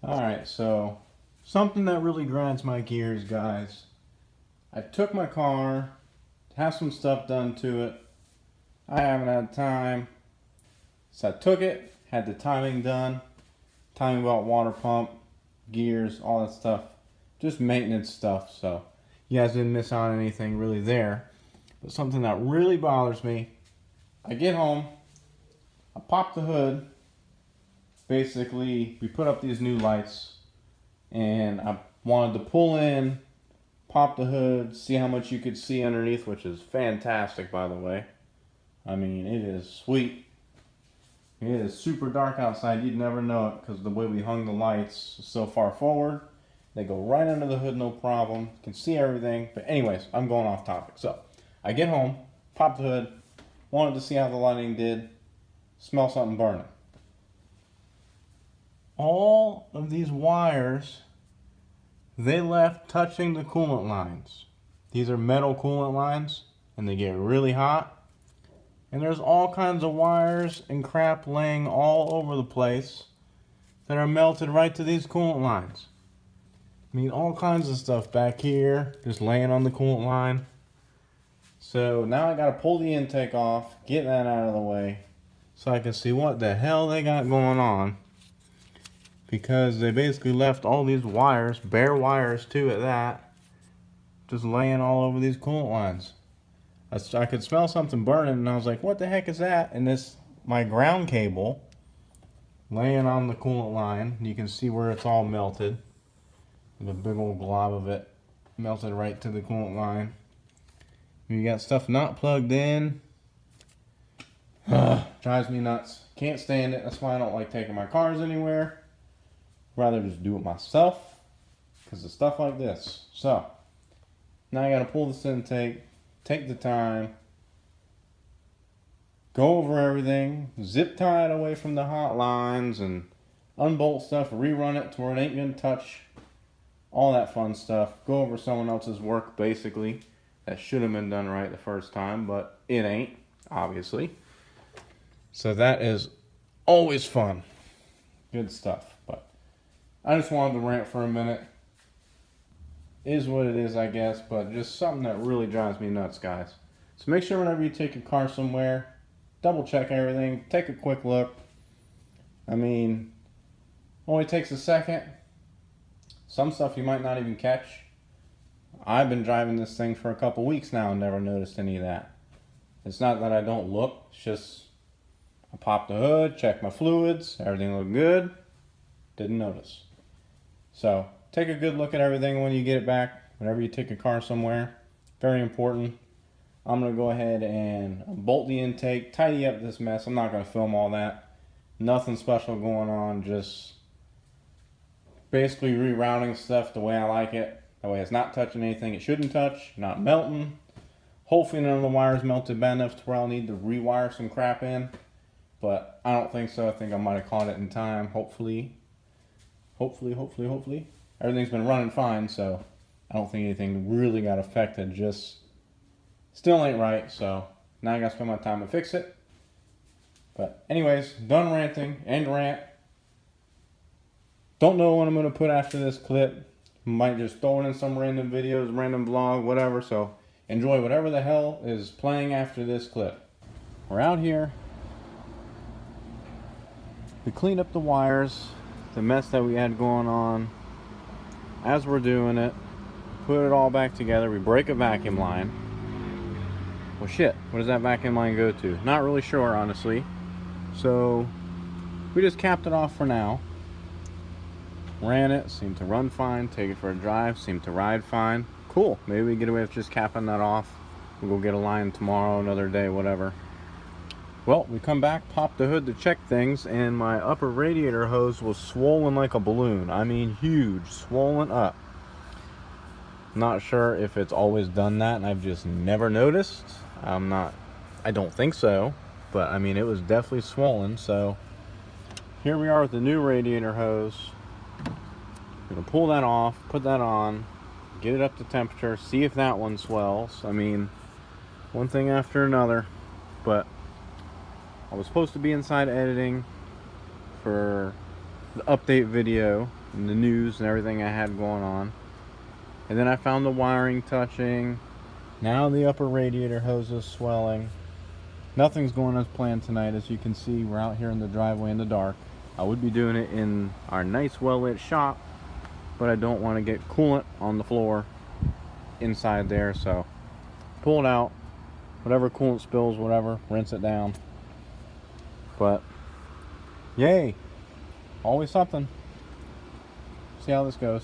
Alright, so something that really grinds my gears, guys. I took my car to have some stuff done to it. I haven't had time. So I took it, had the timing done. Timing about water pump, gears, all that stuff. Just maintenance stuff, so you guys didn't miss out on anything really there. But something that really bothers me, I get home, I pop the hood. Basically, we put up these new lights, and I wanted to pull in, pop the hood, see how much you could see underneath, which is fantastic, by the way. I mean, it is sweet. It is super dark outside. You'd never know it because the way we hung the lights is so far forward. They go right under the hood, no problem. You can see everything. But anyways, I'm going off topic. So, I get home, pop the hood, wanted to see how the lighting did, smell something burning. All of these wires, they left touching the coolant lines. These are metal coolant lines, and they get really hot. And there's all kinds of wires and crap laying all over the place that are melted right to these coolant lines. I mean, all kinds of stuff back here, just laying on the coolant line. So now I gotta pull the intake off, get that out of the way, so I can see what the hell they got going on. Because they basically left all these wires, bare wires too at that, just laying all over these coolant lines. I could smell something burning, and I was like, what the heck is that? And this, my ground cable, laying on the coolant line. You can see where it's all melted. The big old glob of it melted right to the coolant line. You got stuff not plugged in. Drives me nuts. Can't stand it. That's why I don't like taking my cars anywhere. Rather just do it myself because of stuff like this. So now I gotta pull this intake, take the time, go over everything, zip tie it away from the hot lines, and unbolt stuff, rerun it to where it ain't gonna touch, all that fun stuff. Go over someone else's work, basically, that should have been done right the first time, but it ain't, obviously. So that is always fun. Good stuff. But I just wanted to rant for a minute. Is what it is, I guess, but just something that really drives me nuts, guys. So make sure whenever you take your car somewhere, double check everything, take a quick look. I mean, only takes a second. Some stuff you might not even catch. I've been driving this thing for a couple weeks now and never noticed any of that. It's not that I don't look, it's just I popped the hood, checked my fluids, everything looked good, didn't notice. So take a good look at everything when you get it back, whenever you take a car somewhere. Very important. I'm going to go ahead and bolt the intake, tidy up this mess. I'm not going to film all that. Nothing special going on, just basically rerouting stuff the way I like it. That way it's not touching anything it shouldn't touch, not melting. Hopefully none of the wires melted bad enough to where I'll need to rewire some crap in. But I don't think so. I think I might have caught it in time, hopefully. Hopefully. Everything's been running fine, so I don't think anything really got affected. Just still ain't right, so now I gotta spend my time to fix it. But anyways, done ranting, end rant. Don't know what I'm gonna put after this clip. Might just throw it in some random videos, random vlog, whatever. So enjoy whatever the hell is playing after this clip. We're out here. We cleaned up the wires, the mess that we had going on. As we're doing it, put it all back together. We break a vacuum line. Well, shit, what does that vacuum line go to? Not really sure, honestly. So we just capped it off for now. Ran it, seemed to run fine. Take it for a drive, seemed to ride fine. Cool, maybe we get away with just capping that off. We'll go get a line tomorrow, another day, whatever. Well, we come back, pop the hood to check things, and my upper radiator hose was swollen like a balloon. I mean, huge, swollen up. Not sure if it's always done that, and I've just never noticed. I don't think so, but I mean, it was definitely swollen. So here we are with the new radiator hose. We're gonna pull that off, put that on, get it up to temperature, see if that one swells. I mean, one thing after another. But I was supposed to be inside editing for the update video in the news and everything I had going on. And then I found the wiring touching. Now the upper radiator hose is swelling. Nothing's going as planned tonight. As you can see, we're out here in the driveway in the dark. I would be doing it in our nice well-lit shop, but I don't want to get coolant on the floor inside there, so pull it out. Whatever coolant spills, whatever, rinse it down. But yay, always something. See how this goes.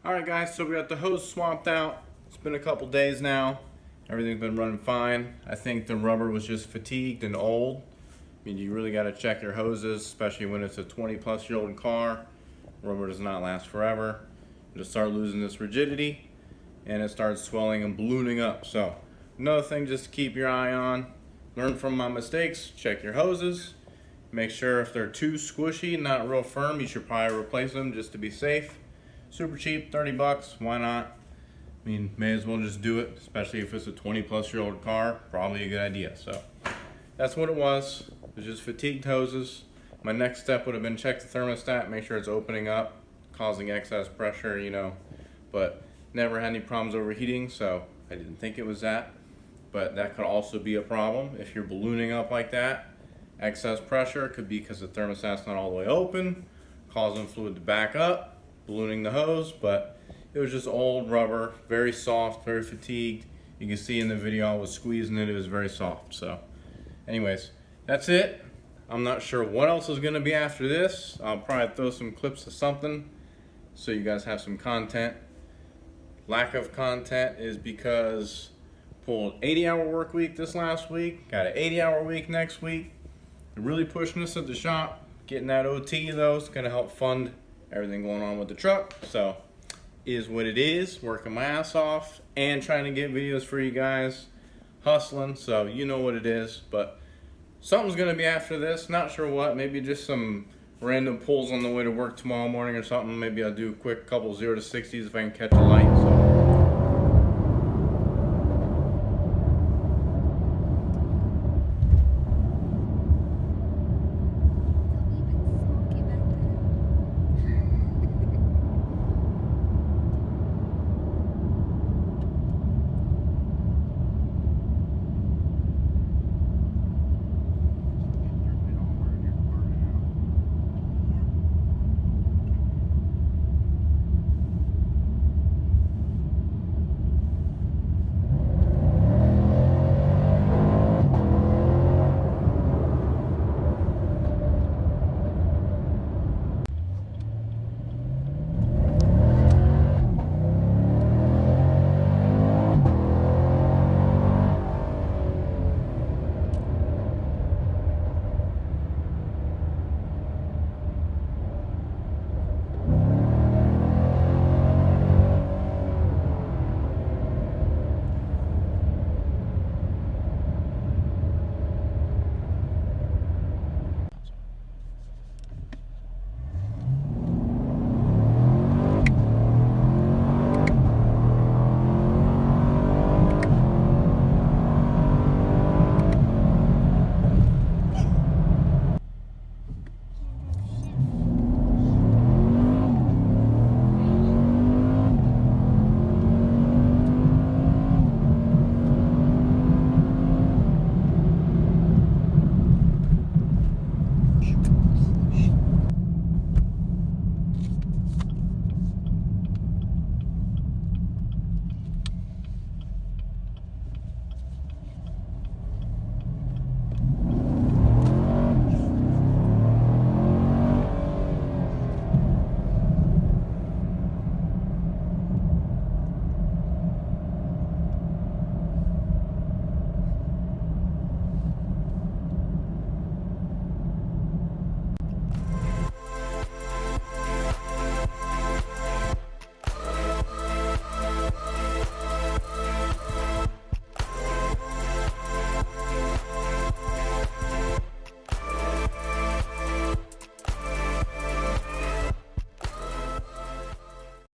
Alright guys, so we got the hose swapped out. It's been a couple days now. Everything's been running fine. I think the rubber was just fatigued and old. I mean, you really got to check your hoses, especially when it's a 20-plus-year-old car. Rubber does not last forever. It'll start losing this rigidity, and it starts swelling and ballooning up. So, another thing just to keep your eye on. Learn from my mistakes. Check your hoses. Make sure if they're too squishy, not real firm, you should probably replace them just to be safe. Super cheap, 30 bucks, why not? I mean, may as well just do it, especially if it's a 20-plus-year-old car. Probably a good idea. So that's what it was. It was just fatigued hoses. My next step would have been check the thermostat, make sure it's opening up, causing excess pressure, you know. But never had any problems overheating, so I didn't think it was that. But that could also be a problem if you're ballooning up like that. Excess pressure could be because the thermostat's not all the way open, causing fluid to back up, ballooning the hose. But it was just old rubber, very soft, very fatigued. You can see in the video I was squeezing it, it was very soft. So anyways, that's it. I'm not sure what else is going to be after this. I'll probably throw some clips of something so you guys have some content. Lack of content is because pulled 80-hour work week this last week, got an 80-hour week next week. They're really pushing us at the shop. Getting that OT though is going to help fund everything going on with the truck. So is what it is. Working my ass off and trying to get videos for you guys. Hustling, so you know what it is. But something's going to be after this. Not sure what. Maybe just some random pulls on the way to work tomorrow morning or something. Maybe I'll do a quick couple 0 to 60s if I can catch a light.